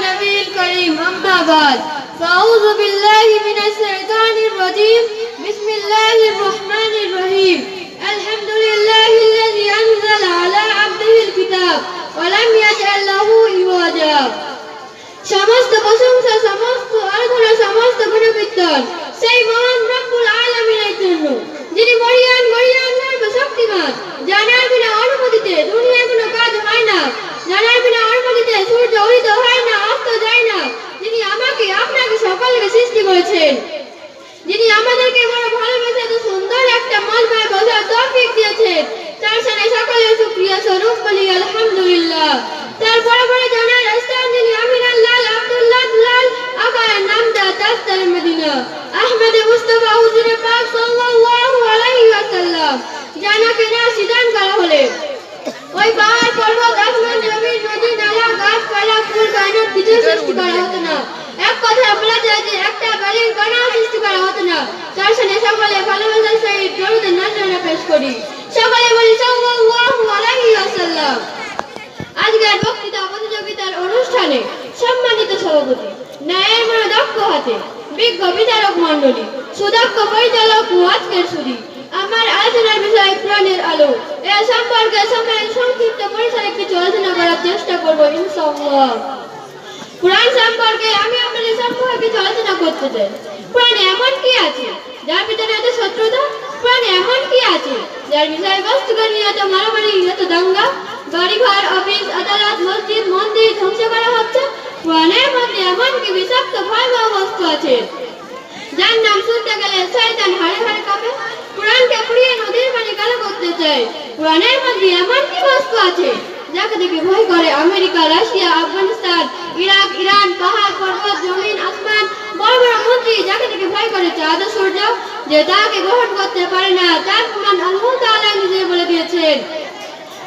نبي الكريم أما بعد فأعوذ بالله من الشيطان الرجيم بسم الله الرحمن الرحيم الحمد لله الذي أنزل على عبده الكتاب ولم يجعل له عوجا সমস্ত প্রশংসা সমস্ত আরাধনা সমস্ত গুণকীর্তন সেই মহান রব্বুল আলামিনের জন্য যিনি মরিয়ান সর্বশক্তিমান জানার বিনা অনুমতিতে দুনিয়ার কোনো কাজ হয় না জানার বিনা অনুমতিতে সূর্য উদিত হয় না অস্ত যায় না যিনি আমাকে আপনাকে সকলকে সৃষ্টি করেছেন যিনি আমাদেরকে বড় ভালোবেসে এত সুন্দর একটা মজমায় বসার তৌফিক দিয়েছেন তার সাথে সকলের শুকরিয়া স্বরূপ বলি আলহামদুলিল্লাহ তার বড় বড় জানার স্থান যিনি আমিনুল্লাহ আব্দুল্লাহ দুলাল আকার নামদা তাস্তার মদিনা আহমদ মুস্তাফা হুজুর পাক সাল্লাল্লাহু আলাইহি ওয়াসাল্লাম জানাকে না সিদান করা হলে ওই পাহাড় পর্বত আসমান জমিন নদী নালা গাছপালা ফুল কায়নাত কিছু সৃষ্টি করা হতো না এক কথা বলা যায় যে একটা বালির কণাও সৃষ্টি করা হতো না তার সাথে সকলে ভালোবাসার সহিত দরুদের নজরানা পেশ করি সকলে বলি সাল্লাল্লাহু আলাইহি ওয়াসাল্লাম আজকের বক্তৃতা প্রতিযোগিতার অনুষ্ঠানে সম্মানিত সভাপতি ন্যায়ের মনে দক্ষ হাতে বিজ্ঞ বিচারক মণ্ডলী সুদক্ষ পরিচালক ও আজকের সুদী আমার আলোচনার বিষয় কোরআনের আলো এ সম্পর্কে সময়ের সংক্ষিপ্ত পরিসরে কিছু আলোচনা করার চেষ্টা করব ইনশাআল্লাহ কোরআন সম্পর্কে আমি আপনাদের সম্পর্কে কিছু আলোচনা করতে চাই কোরআনে এমন কি আছে যার ভিতরে এত শত্রুতা কোরআনে এমন কি আছে যার বিষয়বস্তুকে নিয়ে এত মারামারি এত দাঙ্গা বাড়িঘর অফিস আদালত মসজিদ মন্দির ধ্বংস করা হচ্ছে কোরআনের মধ্যে এমন কি বিষাক্ত ভয়াবহ বস্তু আছে যার নাম শুনতে গেলে শয়তান হাড়ে হাড়ে কাঁপে কোরআনকে পুড়িয়ে নদীর পানি কালো করতে চায় কোরআনের মধ্যে এমন কি বস্তু আছে যাকে দেখে ভয় করে America Russia Afghanistan Iraq Iran পাহাড় পর্বত জমিন আসমান বড় বড় মন্ত্রী যাকে দেখে ভয় করে চাঁদ সূর্য যে তাকে গ্রহণ করতে পারে না তার প্রমাণ আল্লাহ তাআলা নিজে বলে দিয়েছেন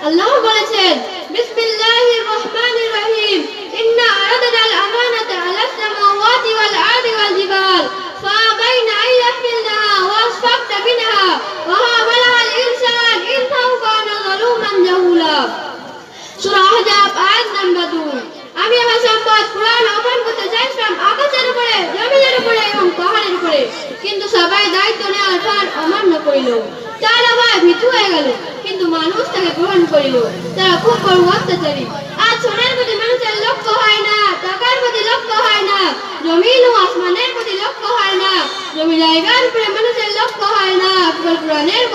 আল্লাহ বলেছেন বিসমিল্লাহির রহমানির রহিম ইন্না আরাদনাল আমানাতা আলাস সামাওয়াতি ওয়াল আরদি ওয়াল জিবাল ফাআবাইনা আন ইয়াহমিলনাহা ওয়া আসফাকনা মিনহা ওয়া হামালাহাল ইনসান ইন্নাহু কানা যালুমান জাহুলা সূরা আহজাব আয়াত নাম্বার 2 আমি আমার সম্পদ কোরআন অবলম্বন করতে চাইছিলাম আকাশের উপরে জমিনের উপরে এবং পাহাড়ের উপরে কিন্তু সবাই দায়িত্ব নেওয়ার পর অমান্য করিল তারা ভয় ভীতু হয়ে গেল কিন্তু মানুষ তাকে গ্রহণ করিল তারা খুব বড় অত্যাচারী আজ সোনার প্রতি মানুষের লক্ষ্য হয় না টাকার প্রতি লক্ষ্য হয় না জমিন ও আসমানের প্রতি লক্ষ্য হয় না জমি জায়গার উপরে মানুষের লক্ষ্য হয় না কোরআনের